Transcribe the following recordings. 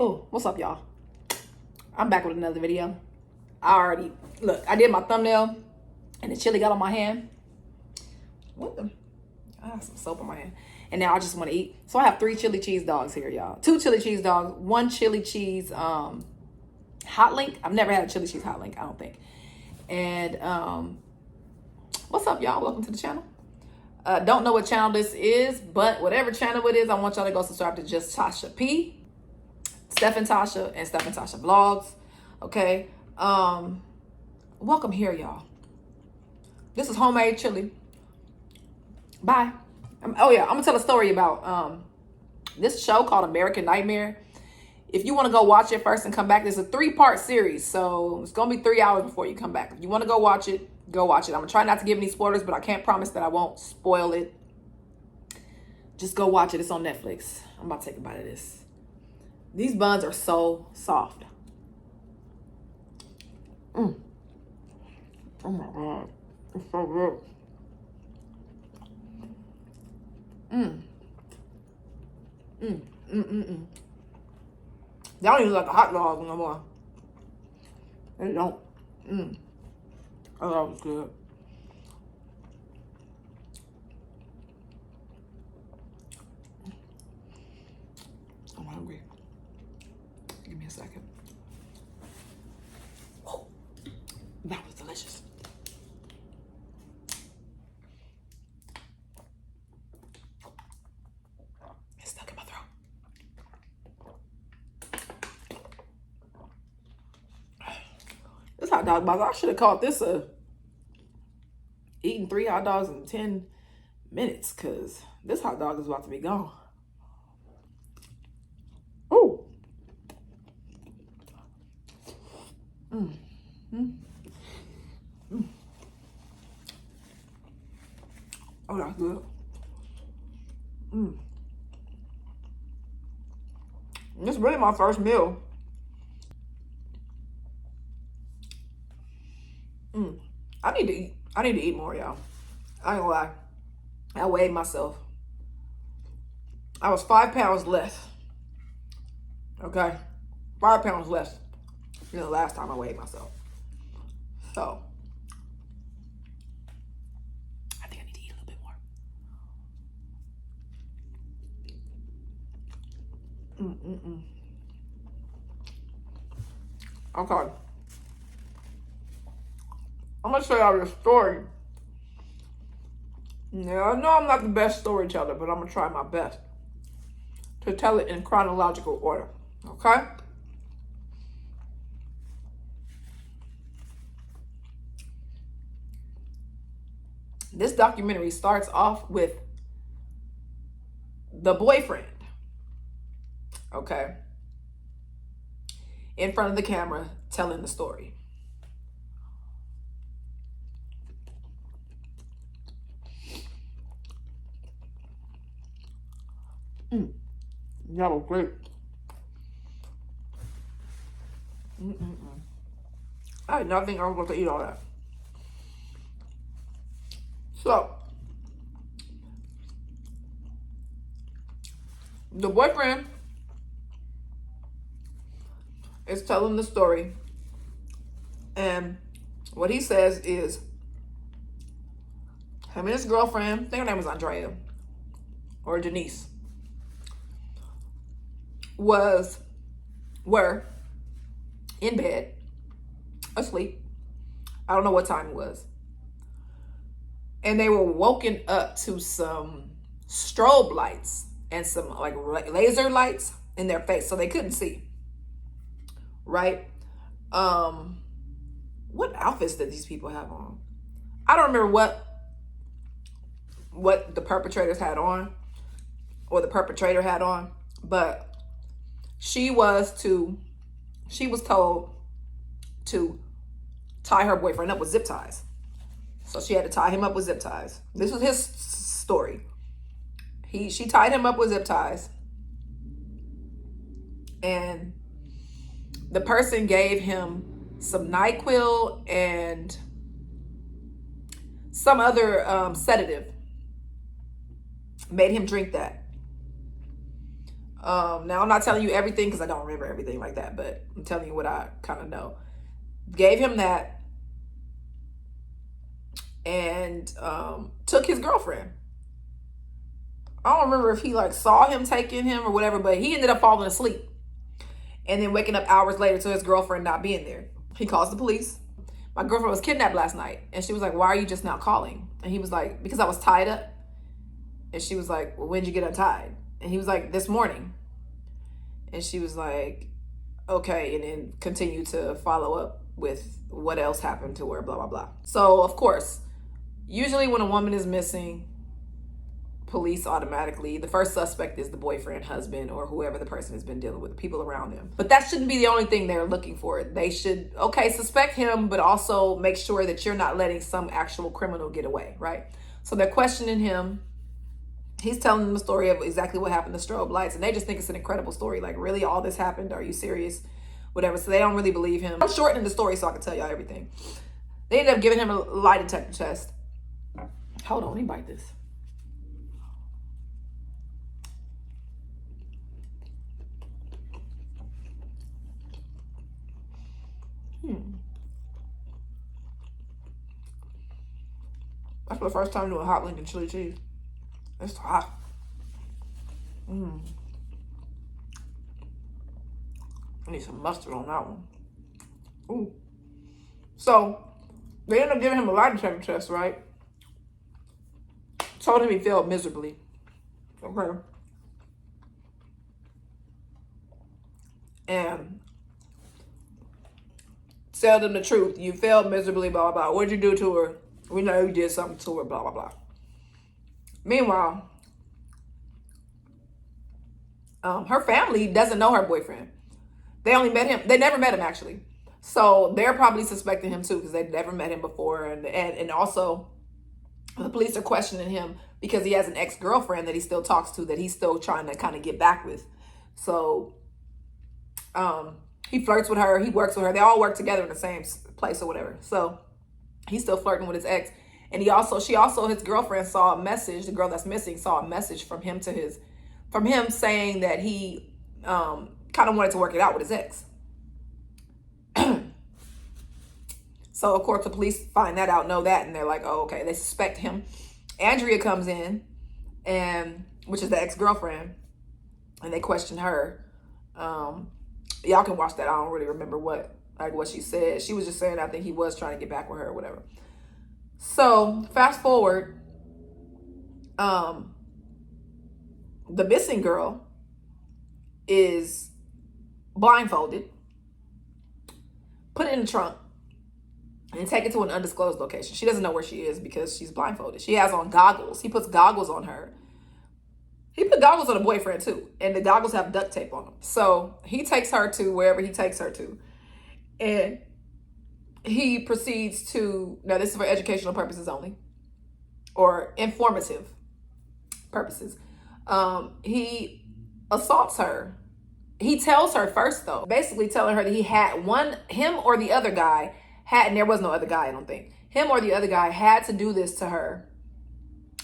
Oh, what's up, y'all? I'm back with another video. I did my thumbnail and the chili got on my hand. What the? I have some soap on my hand. And now I just want to eat. So I have 3 chili cheese dogs here, y'all. 2 chili cheese dogs, 1 chili cheese hot link. I've never had a chili cheese hot link, I don't think. And what's up, y'all? Welcome to the channel. Don't know what channel this is, but whatever channel it is, I want y'all to go subscribe to Just Tasha P, Steph and Tasha, and Steph and Tasha Vlogs. Okay. Welcome here, y'all. This is homemade chili. Bye. Oh yeah, I'm gonna tell a story about this show called American Nightmare. If you want to go watch it first and come back, there's a 3-part series, so it's gonna be 3 hours before you come back. If you want to go watch it, go watch it. I'm gonna try not to give any spoilers, but I can't promise that I won't spoil it. Just go watch it. It's on Netflix. I'm about to take a bite of this. These buns are so soft. Oh my God, it's so good. They don't even like a hot dog no more. They don't. Oh, that was good. I'm hungry. Give me a second. Whoa. That was delicious. It's stuck in my throat. This hot dog box, I should have called this eating 3 hot dogs in 10 minutes, because this hot dog is about to be gone. Ooh. Oh, that's good. This is really my first meal. I need to eat. I need to eat more, y'all. I ain't gonna lie. I weighed myself. I was 5 pounds less. Okay? 5 pounds less than the last time I weighed myself. So, I think I need to eat a little bit more. Okay. I'm gonna show y'all this story. Now, I know I'm not the best storyteller, but I'm gonna try my best to tell it in chronological order. Okay? This documentary starts off with the boyfriend, okay, in front of the camera telling the story. That was great. I did not think I was going to eat all that. So, the boyfriend is telling the story, and what he says is him and his girlfriend, I think her name was Andrea or Denise, were in bed, asleep. I don't know what time it was. And they were woken up to some strobe lights and some like laser lights in their face, so they couldn't see. Right? What outfits did these people have on? I don't remember what the perpetrators had on, or the perpetrator had on, but she was told to tie her boyfriend up with zip ties. So she had to tie him up with zip ties. This was his story. She tied him up with zip ties, and the person gave him some NyQuil and some other sedative. Made him drink that. Now, I'm not telling you everything because I don't remember everything like that, but I'm telling you what I kind of know. Gave him that and took his girlfriend. I don't remember if he like saw him taking him or whatever, but he ended up falling asleep and then waking up hours later to his girlfriend not being there. He calls the police. My girlfriend was kidnapped last night. And she was like, why are you just not calling? And he was like, because I was tied up. And she was like, well, when did you get untied? And he was like, this morning. And she was like, okay. And then continued to follow up with what else happened to her, blah, blah, blah. So, of course, usually when a woman is missing, police automatically, the first suspect is the boyfriend, husband, or whoever the person has been dealing with, the people around them. But that shouldn't be the only thing they're looking for. They should, okay, suspect him, but also make sure that you're not letting some actual criminal get away, right? So they're questioning him. He's telling them the story of exactly what happened to strobe lights, and they just think it's an incredible story. Like, really, all this happened? Are you serious? Whatever. So they don't really believe him. I'm shortening the story so I can tell y'all everything. They ended up giving him a lie detector test. Hold on, let me bite this. That's the first time doing hot Lincoln chili cheese. It's hot. I need some mustard on that one. Ooh. So, they ended up giving him a lie detector test, right? Told him he failed miserably. Okay. And tell them the truth. You failed miserably, blah, blah, blah. What'd you do to her? We know you did something to her, blah, blah, blah. Meanwhile, her family doesn't know her boyfriend. They only met him. They never met him, actually. So they're probably suspecting him, too, because they've never met him before. And also, the police are questioning him because he has an ex-girlfriend that he still talks to, that he's still trying to kind of get back with. So he flirts with her. He works with her. They all work together in the same place or whatever. So he's still flirting with his ex. And his girlfriend saw a message, the girl that's missing saw a message from him saying that he kind of wanted to work it out with his ex. So, of course, the police find that out, know that, and they're like, oh, okay, they suspect him. Andrea comes in, which is the ex-girlfriend, and they question her. Y'all can watch that. I don't really remember what she said. She was just saying I think he was trying to get back with her or whatever. So, fast forward, the missing girl is blindfolded, put it in the trunk, and take it to an undisclosed location. She doesn't know where she is because she's blindfolded. She has on goggles. He puts goggles on her. He put goggles on a boyfriend too, and the goggles have duct tape on them. So he takes her to wherever he takes her to, and he proceeds to, now this is for educational purposes only, or informative purposes. He assaults her. He tells her first, though, basically telling her that he had him or the other guy and there was no other guy, I don't think. Him or the other guy had to do this to her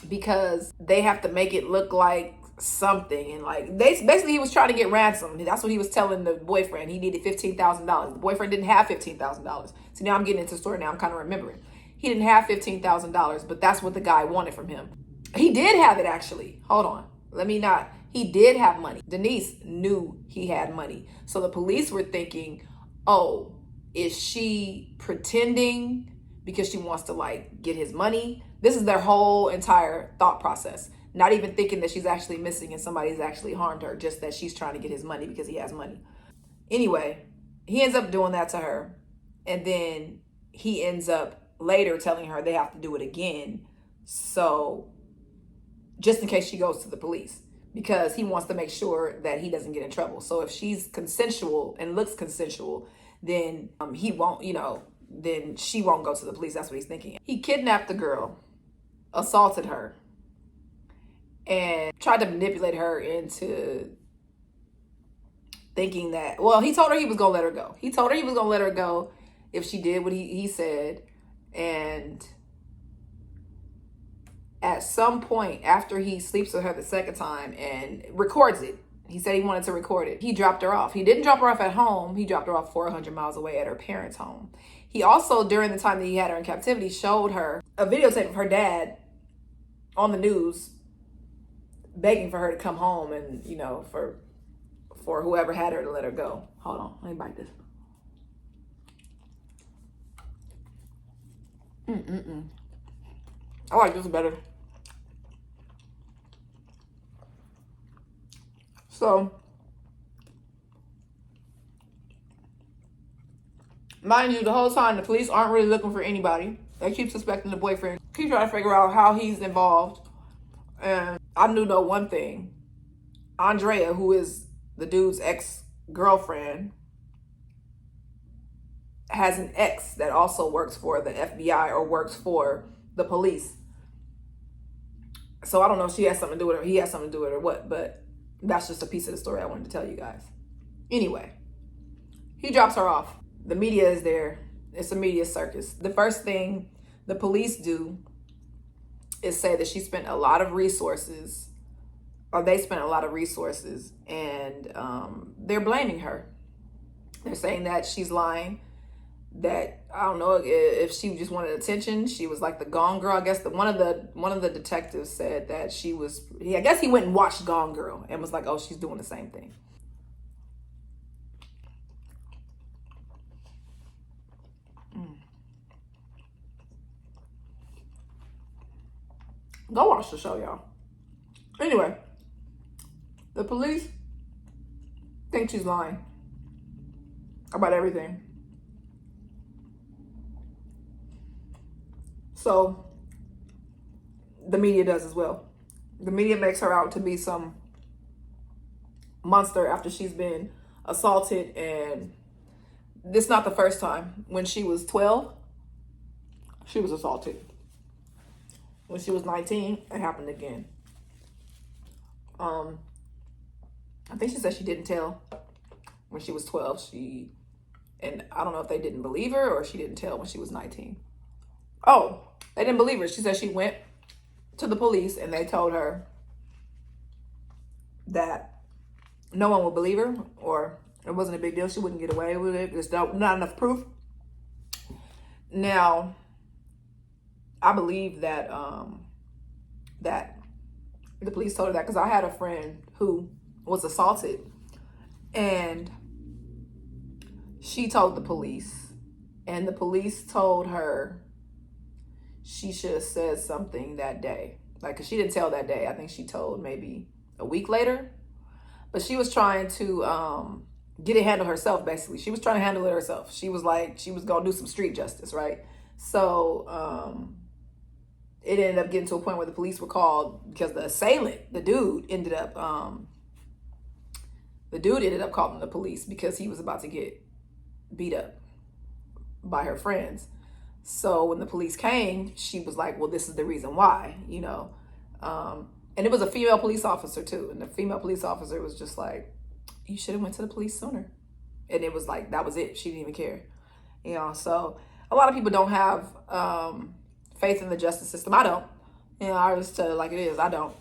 because they have to make it look like something. And like, basically he was trying to get ransom. That's what he was telling the boyfriend. He needed $15,000. The boyfriend didn't have $15,000. So now I'm getting into the story now. I'm kind of remembering. He didn't have $15,000, but that's what the guy wanted from him. He did have it, actually. Hold on. He did have money. Denise knew he had money. So the police were thinking, oh, is she pretending because she wants to like get his money? This is their whole entire thought process. Not even thinking that she's actually missing and somebody's actually harmed her, just that she's trying to get his money because he has money. Anyway, he ends up doing that to her. And then he ends up later telling her they have to do it again. So just in case she goes to the police, because he wants to make sure that he doesn't get in trouble. So if she's consensual and looks consensual, then he won't, then she won't go to the police. That's what he's thinking. He kidnapped the girl, assaulted her, and tried to manipulate her into thinking that, well, he told her he was going to let her go. He told her he was going to let her go if she did what he said. And at some point after he sleeps with her the second time and records it, He said he wanted to record it. He dropped her off. He didn't drop her off at home. He dropped her off 400 miles away at her parents' home. He also, during the time that he had her in captivity, showed her a videotape of her dad on the news begging for her to come home and, you know, for whoever had her to let her go. Hold on, let me bite this. I like this better. So, mind you, the whole time the police aren't really looking for anybody. They keep suspecting the boyfriend. Keep trying to figure out how he's involved. And I know one thing. Andrea, who is the dude's ex-girlfriend, has an ex that also works for the FBI or works for the police. So I don't know if she has something to do with it or he has something to do with it or what, but that's just a piece of the story I wanted to tell you guys. Anyway, he drops her off. The media is there. It's a media circus. The first thing the police do is say that she spent a lot of resources, or they spent a lot of resources, and they're blaming her. They're saying that she's lying, that I don't know if she just wanted attention. She was like the Gone Girl. I guess one of the detectives said that she was. I guess he went and watched Gone Girl and was like, oh, she's doing the same thing. Go watch the show, y'all. Anyway, the police think she's lying about everything. So the media does as well. The media makes her out to be some monster after she's been assaulted, and this is not the first time. When she was 12, she was assaulted. When she was 19, it happened again. I think she said she didn't tell when she was 12. And I don't know if they didn't believe her or she didn't tell when she was 19. Oh, they didn't believe her. She said she went to the police and they told her that no one would believe her, or it wasn't a big deal. She wouldn't get away with it. There's not enough proof. Now, I believe that that the police told her that, because I had a friend who was assaulted and she told the police, and the police told her she should have said something that day. Like, 'cause she didn't tell that day. I think she told maybe a week later. But she was trying to get it handled herself, basically. She was trying to handle it herself. She was like, she was going to do some street justice, right? So it ended up getting to a point where the police were called because the assailant, the dude ended up calling the police because he was about to get beat up by her friends. So when the police came, she was like, well, this is the reason why, you know. And it was a female police officer too. And the female police officer was just like, you should have went to the police sooner. And it was like, that was it. She didn't even care. You know, so a lot of people don't have faith in the justice system. I don't. You know, I just tell it like it is. I don't.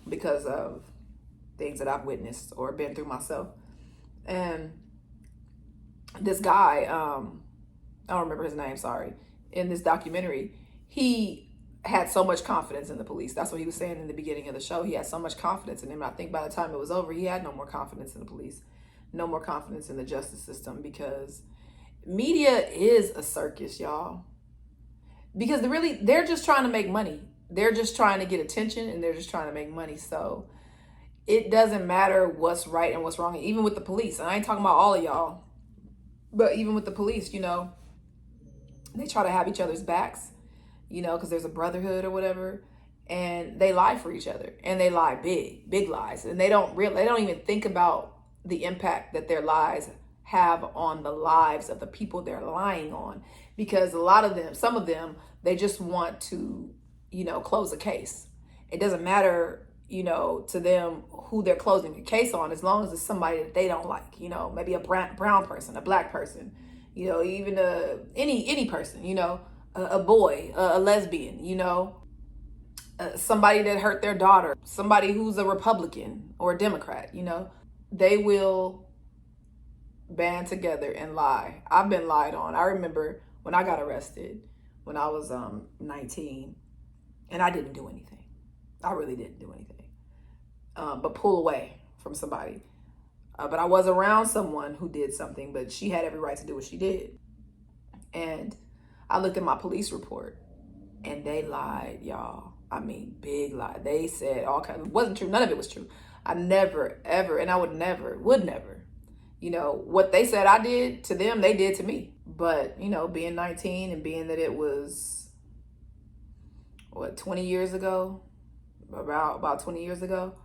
Because of things that I've witnessed or been through myself. And this guy, I don't remember his name, sorry, in this documentary, he had so much confidence in the police. That's what he was saying in the beginning of the show. He had so much confidence in them. I think by the time it was over, he had no more confidence in the police, no more confidence in the justice system, because media is a circus, y'all. Because they're just trying to make money. They're just trying to get attention, and they're just trying to make money. So it doesn't matter what's right and what's wrong. And even with the police, and I ain't talking about all of y'all, but even with the police, you know, they try to have each other's backs, you know, because there's a brotherhood or whatever, and they lie for each other, and they lie big lies, and they don't even think about the impact that their lies have on the lives of the people they're lying on, because some of them, they just want to, you know, close a case. It doesn't matter, you know, to them who they're closing the case on, as long as it's somebody that they don't like, you know, maybe a brown person, a black person, you know, even any person, you know, a boy, a lesbian, you know, somebody that hurt their daughter, somebody who's a Republican or a Democrat, you know, they will band together and lie. I've been lied on. I remember when I got arrested when I was 19, and I didn't do anything. I really didn't do anything, but pull away from somebody. But I was around someone who did something, but she had every right to do what she did. And I looked at my police report, and they lied, y'all. I mean, big lie. They said all kinds. It wasn't true. None of it was true. I never, ever, and I would never, you know, what they said I did to them, they did to me. But, you know, being 19 and being that it was, 20 years ago, about 20 years ago,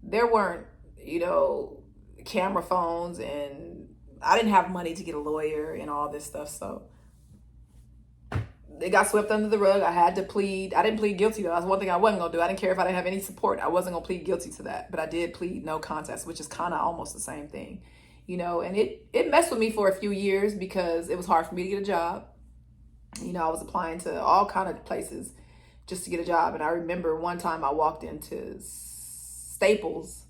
there weren't, you know, camera phones, and I didn't have money to get a lawyer and all this stuff. So it got swept under the rug. I had to plead. I didn't plead guilty, though. That's one thing I wasn't going to do. I didn't care if I didn't have any support. I wasn't going to plead guilty to that. But I did plead no contest, which is kind of almost the same thing, you know. And it messed with me for a few years because it was hard for me to get a job. You know, I was applying to all kind of places just to get a job. And I remember one time I walked into Staples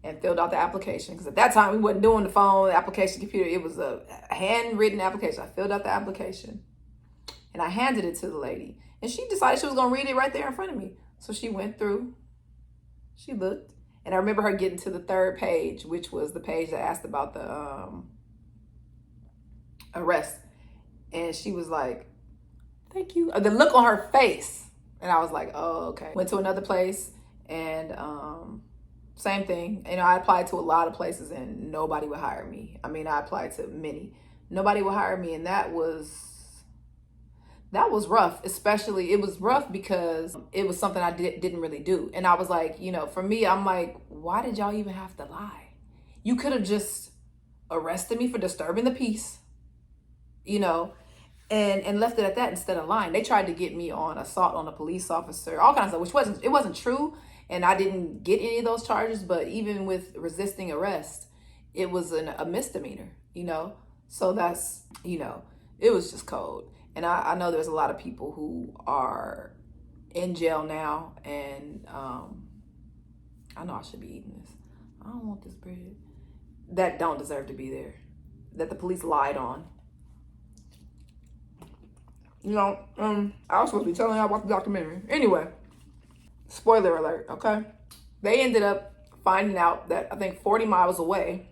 and filled out the application. Because at that time, we wasn't doing the phone, the application, computer. It was a handwritten application. I filled out the application. And I handed it to the lady. And she decided she was going to read it right there in front of me. So she went through. She looked. And I remember her getting to the third page, which was the page that asked about the arrest. And she was like, thank you. The look on her face. And I was like, oh, okay. Went to another place. And same thing. You know, I applied to a lot of places and nobody would hire me. I mean, I applied to many. Nobody would hire me. And that was rough. Especially, it was rough because it was something I didn't really do. And I was like, you know, for me, I'm like, why did y'all even have to lie? You could have just arrested me for disturbing the peace, you know, and left it at that instead of lying. They tried to get me on assault on a police officer, all kinds of stuff, which wasn't true. And I didn't get any of those charges. But even with resisting arrest, it was a misdemeanor, you know. So that's, you know, it was just cold. And I know there's a lot of people who are in jail now. And I know I should be eating this. I don't want this bread. That don't deserve to be there. That the police lied on. You know, I was supposed to be telling y'all about the documentary. Anyway, spoiler alert, okay? They ended up finding out that I think 40 miles away,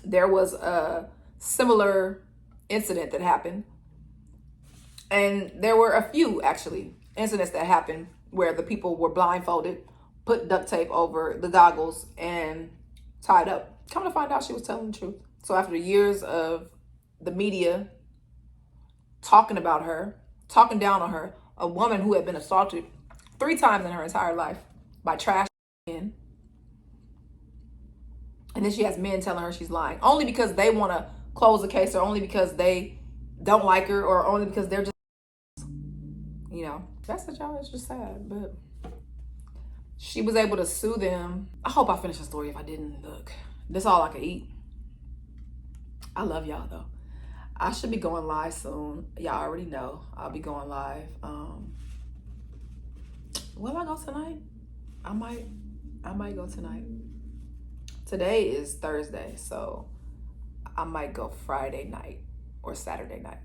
there was a similar incident that happened. And there were a few, actually, incidents that happened where the people were blindfolded, put duct tape over the goggles, and tied up. Come to find out, she was telling the truth. So after years of the media talking about her, talking down on her, a woman who had been assaulted 3 times in her entire life by trash men, and then she has men telling her she's lying, only because they want to close the case, or only because they don't like her, or only because they're just, you know, that's what y'all, it's just sad. But she was able to sue them. I hope I finished the story. If I didn't, look, this is all I could eat. I love y'all though. I should be going live soon. Y'all already know I'll be going live. Will I go tonight? I might go tonight. Today is Thursday, so I might go Friday night or Saturday night.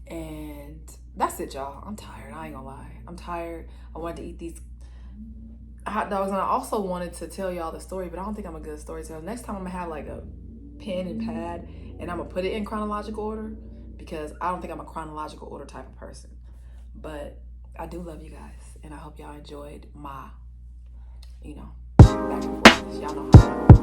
And that's it, y'all. I'm tired. I ain't gonna lie. I'm tired. I wanted to eat these hot dogs, and I also wanted to tell y'all the story, but I don't think I'm a good storyteller. Next time I'm gonna have like a pen and pad, and I'm gonna put it in chronological order, because I don't think I'm a chronological order type of person. But I do love you guys, and I hope y'all enjoyed my, you know, back and forth. Y'all know how